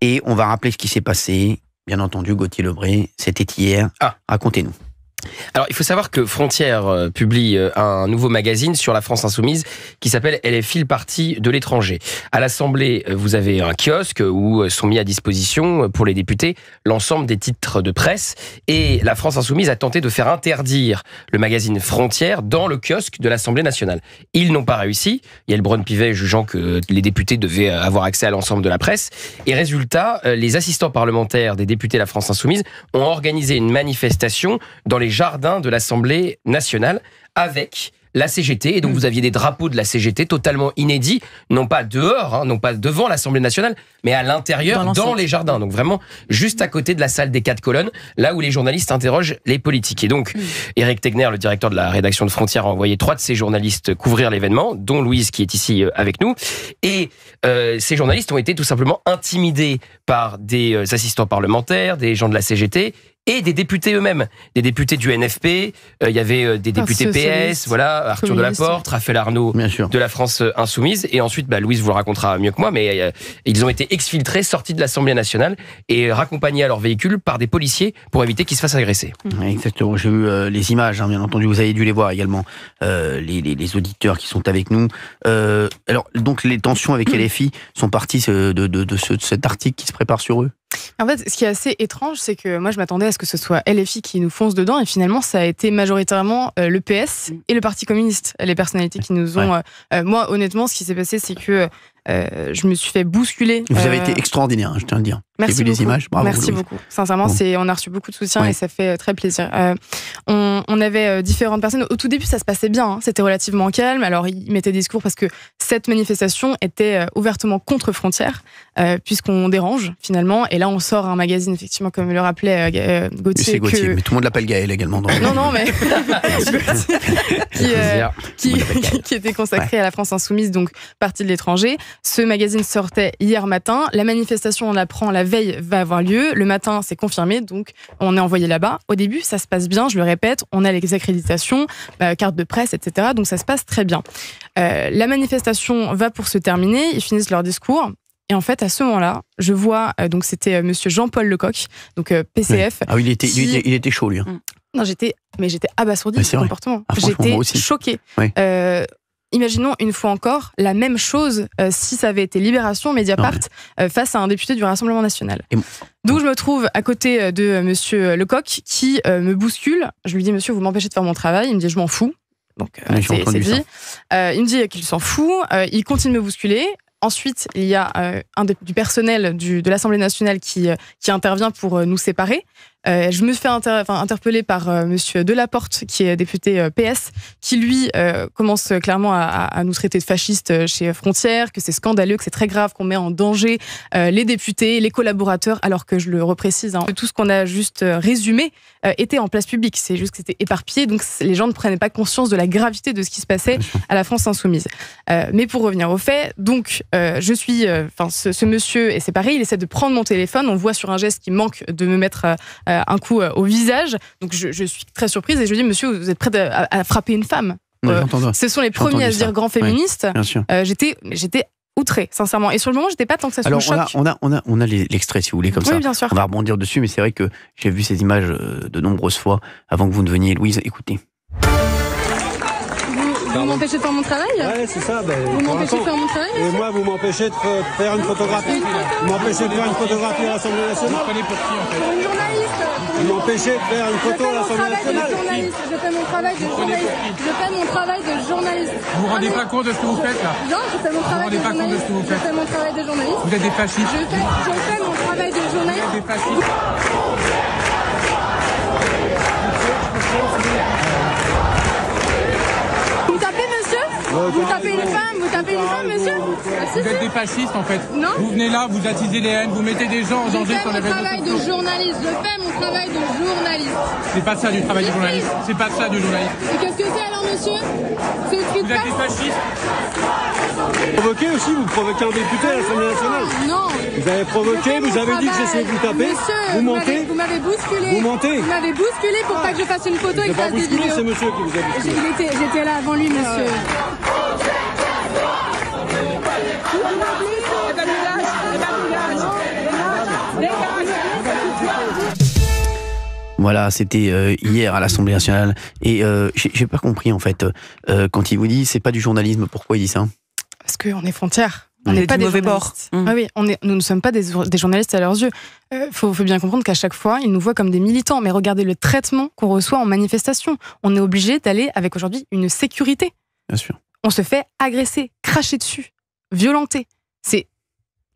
Et on va rappeler ce qui s'est passé. Bien entendu, Gauthier Lebray, c'était hier. Racontez-nous. Alors, il faut savoir que Frontières publie un nouveau magazine sur la France Insoumise qui s'appelle LFI, le parti de l'étranger. À l'Assemblée, vous avez un kiosque où sont mis à disposition pour les députés l'ensemble des titres de presse. Et la France Insoumise a tenté de faire interdire le magazine Frontières dans le kiosque de l'Assemblée nationale. Ils n'ont pas réussi. Yael Braun-Pivet jugeant que les députés devaient avoir accès à l'ensemble de la presse. Et résultat, les assistants parlementaires des députés de la France Insoumise ont organisé une manifestation dans les jardin de l'Assemblée nationale avec la CGT. Et donc, vous aviez des drapeaux de la CGT totalement inédits, non pas dehors, non pas devant l'Assemblée nationale, mais à l'intérieur, dans les jardins. Donc, vraiment, juste à côté de la salle des 4 colonnes, là où les journalistes interrogent les politiques. Et donc, Éric Tegner, le directeur de la rédaction de Frontières, a envoyé 3 de ses journalistes couvrir l'événement, dont Louise, qui est ici avec nous. Et ces journalistes ont été tout simplement intimidés par des assistants parlementaires, des gens de la CGT, et des députés eux-mêmes, des députés du NFP, il y avait des députés PS, voilà, Arthur Delaporte, Raphaël Arnaud de la France Insoumise, et ensuite, Louise vous le racontera mieux que moi, mais ils ont été exfiltrés, sortis de l'Assemblée nationale et raccompagnés à leur véhicule par des policiers pour éviter qu'ils se fassent agresser. Exactement, j'ai vu les images, bien entendu, vous avez dû les voir également, les auditeurs qui sont avec nous. Alors, donc les tensions avec LFI sont parties de cet article qui se prépare sur eux. En fait, ce qui est assez étrange, c'est que moi, je m'attendais à ce que ce soit LFI qui nous fonce dedans, et finalement, ça a été majoritairement le PS et le Parti communiste, les personnalités qui nous ont... moi, honnêtement, ce qui s'est passé, c'est que je me suis fait bousculer. Vous avez été extraordinaire, je tiens à le dire. Merci beaucoup. J'ai vu les images. Bravo, merci Louise. beaucoup. Sincèrement, on a reçu beaucoup de soutien et ça fait très plaisir. On avait différentes personnes. Au tout début, ça se passait bien. C'était relativement calme. Alors, ils mettaient des discours parce que cette manifestation était ouvertement contre Frontières, puisqu'on dérange finalement. Et là, on sort un magazine, effectivement, comme le rappelait Gauthier. C'est Gauthier, mais tout le monde l'appelle Gaël également. Non, mais qui était consacré à la France Insoumise, donc parti de l'étranger. Ce magazine sortait hier matin. La manifestation, on l'apprend la veille, va avoir lieu. Le matin, c'est confirmé, donc on est envoyé là-bas. Au début, ça se passe bien, je le répète, on a les accréditations, carte de presse, etc. Donc ça se passe très bien. La manifestation va pour se terminer, ils finissent leur discours. Et en fait, à ce moment-là, je vois, donc c'était monsieur Jean-Paul Lecoq, donc PCF. Ah oui, il était chaud, lui. Non, j'étais abasourdie de ce comportement. J'étais choquée. Oui. Imaginons une fois encore la même chose si ça avait été Libération, Mediapart, face à un député du Rassemblement National. Donc je me trouve à côté de monsieur Lecoq qui me bouscule. Je lui dis, monsieur, vous m'empêchez de faire mon travail. Il me dit, je m'en fous. Donc c'est dit. Il me dit qu'il s'en fout. Il continue de me bousculer. Ensuite, il y a du personnel de l'Assemblée nationale qui intervient pour nous séparer. Je me fais interpeller par monsieur Delaporte, qui est député PS, qui lui commence clairement à nous traiter de fascistes chez Frontières, que c'est scandaleux, que c'est très grave, qu'on met en danger les députés, les collaborateurs, alors que je le reprécise, tout ce qu'on a juste résumé était en place publique. C'est juste que c'était éparpillé, donc les gens ne prenaient pas conscience de la gravité de ce qui se passait à la France Insoumise. Mais pour revenir aux faits, donc je suis, ce monsieur, et c'est pareil, il essaie de prendre mon téléphone, on voit sur un geste qu'il manque de me mettre un coup au visage, donc je suis très surprise et je lui dis, monsieur, vous êtes prêt à frapper une femme? Ce sont les premiers à se dire grands féministes. J'étais outrée, sincèrement. Et sur le moment, j'étais pas tant que ça sous le choc. On a l'extrait, si vous voulez, comme ça. Bien sûr. On va rebondir dessus, mais c'est vrai que j'ai vu ces images de nombreuses fois avant que vous ne veniez, Louise. Écoutez. Vous m'empêchez de faire mon travail? Ouais, c'est ça. Vous m'empêchez de faire mon travail? Et moi, vous m'empêchez de faire une photographie. Vous m'empêchez de faire une photographie à l'Assemblée nationale. Pour une journaliste. Vous m'empêchez de faire une photo à l'Assemblée nationale. Je fais mon travail de journaliste. Je fais mon travail de journaliste. Vous vous rendez pas compte de ce que vous faites là? Non, je fais mon travail de journaliste. Je fais mon travail de journaliste. Vous êtes des fascistes. Je fais mon travail de journaliste. Vous êtes des fascistes. Vous tapez, monsieur? Vous tapez une femme? Vous tapez une femme, monsieur? Vous êtes des fascistes en fait. Non. Vous venez là, vous attisez les haines, vous mettez des gens en danger sur les réseaux sociaux. Je fais mon travail de journaliste. Je fais mon travail de journaliste. C'est pas ça du travail de journaliste. C'est pas ça du journaliste. Et qu'est-ce que c'est alors, monsieur? C'est ce qui Vous êtes des fascistes. Vous provoquez aussi, vous provoquez un député à l'Assemblée nationale. Non. Vous avez provoqué, vous avez dit que j'essayais de vous taper. Monsieur, vous mentez. Vous m'avez bousculé. Vous mentez. Vous m'avez bousculé pour pas que je fasse une photo et que je fasse des vidéos. C'est monsieur qui vous a bousculé. J'étais là avant lui, monsieur. Voilà, c'était hier à l'Assemblée nationale. Et j'ai pas compris, en fait, quand il vous dit c'est pas du journalisme, pourquoi il dit ça? Parce qu'on est frontière. On n'est est pas du des mauvais bord. journalistes. Ah oui, nous ne sommes pas des journalistes à leurs yeux. Faut bien comprendre qu'à chaque fois, ils nous voient comme des militants. Mais regardez le traitement qu'on reçoit en manifestation. On est obligé d'aller avec aujourd'hui une sécurité. Bien sûr. On se fait agresser, cracher dessus, violenter.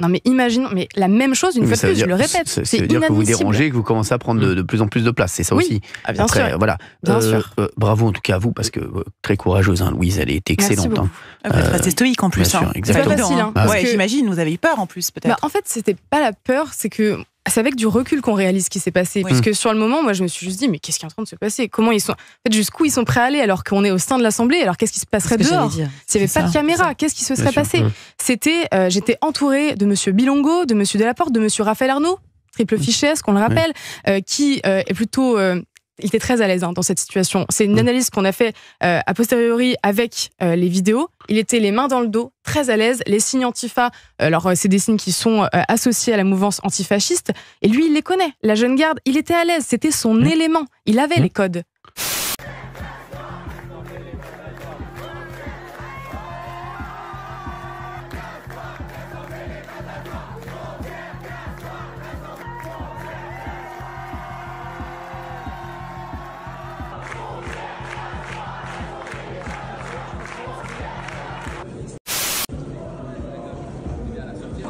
Non mais imaginons, mais la même chose une fois de plus, je le répète. Ça veut dire que vous dérangez et que vous commencez à prendre de plus en plus de place, c'est ça aussi. Ah, bien Après, sûr. Voilà. Bien sûr. Bravo en tout cas à vous, parce que très courageuse, hein, Louise, elle est excellente. Merci Vous êtes restée stoïque en plus. bien sûr, C'est exactement. pas facile, hein, Ah, parce Ouais, que- j'imagine, vous avez eu peur en plus peut-être. En fait, c'était pas la peur, c'est avec du recul qu'on réalise ce qui s'est passé. Oui. Puisque sur le moment, moi, je me suis juste dit, mais qu'est-ce qui est en train de se passer? Comment ils sont, en fait, jusqu'où ils sont prêts à aller alors qu'on est au sein de l'Assemblée? Alors qu'est-ce qui se passerait dehors? S'il n'y avait C'est pas de ça, caméra, qu'est-ce qui se serait Bien passé? J'étais entourée de Monsieur Bilongo, de Monsieur Delaporte, de Monsieur Raphaël Arnaud, triple fichesse, qu'on le rappelle, qui est plutôt. Il était très à l'aise dans cette situation. C'est une analyse qu'on a fait a posteriori avec les vidéos. Il était les mains dans le dos, très à l'aise, les signes antifa. Alors, c'est des signes qui sont associés à la mouvance antifasciste. Et lui, il les connaît. La jeune garde, il était à l'aise. C'était son élément. Il avait les codes.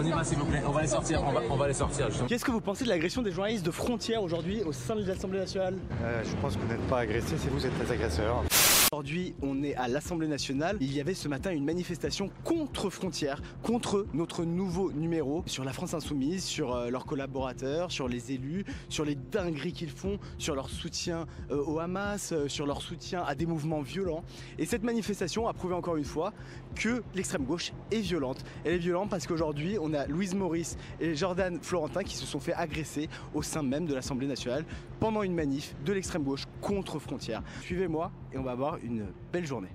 On y va s'il vous plaît, on va les sortir, on va les sortir. Qu'est-ce que vous pensez de l'agression des journalistes de Frontières aujourd'hui au sein de l'Assemblée nationale? Je pense que vous n'êtes pas agressé, c'est vous êtes les agresseurs. Aujourd'hui, on est à l'Assemblée nationale. Il y avait ce matin une manifestation contre Frontières, contre notre nouveau numéro, sur la France Insoumise, sur leurs collaborateurs, sur les élus, sur les dingueries qu'ils font, sur leur soutien au Hamas, sur leur soutien à des mouvements violents. Et cette manifestation a prouvé encore une fois que l'extrême gauche est violente. Elle est violente parce qu'aujourd'hui, on a Louise Maurice et Jordan Florentin qui se sont fait agresser au sein même de l'Assemblée nationale pendant une manif de l'extrême gauche contre Frontières. Suivez-moi et on va avoir une belle journée.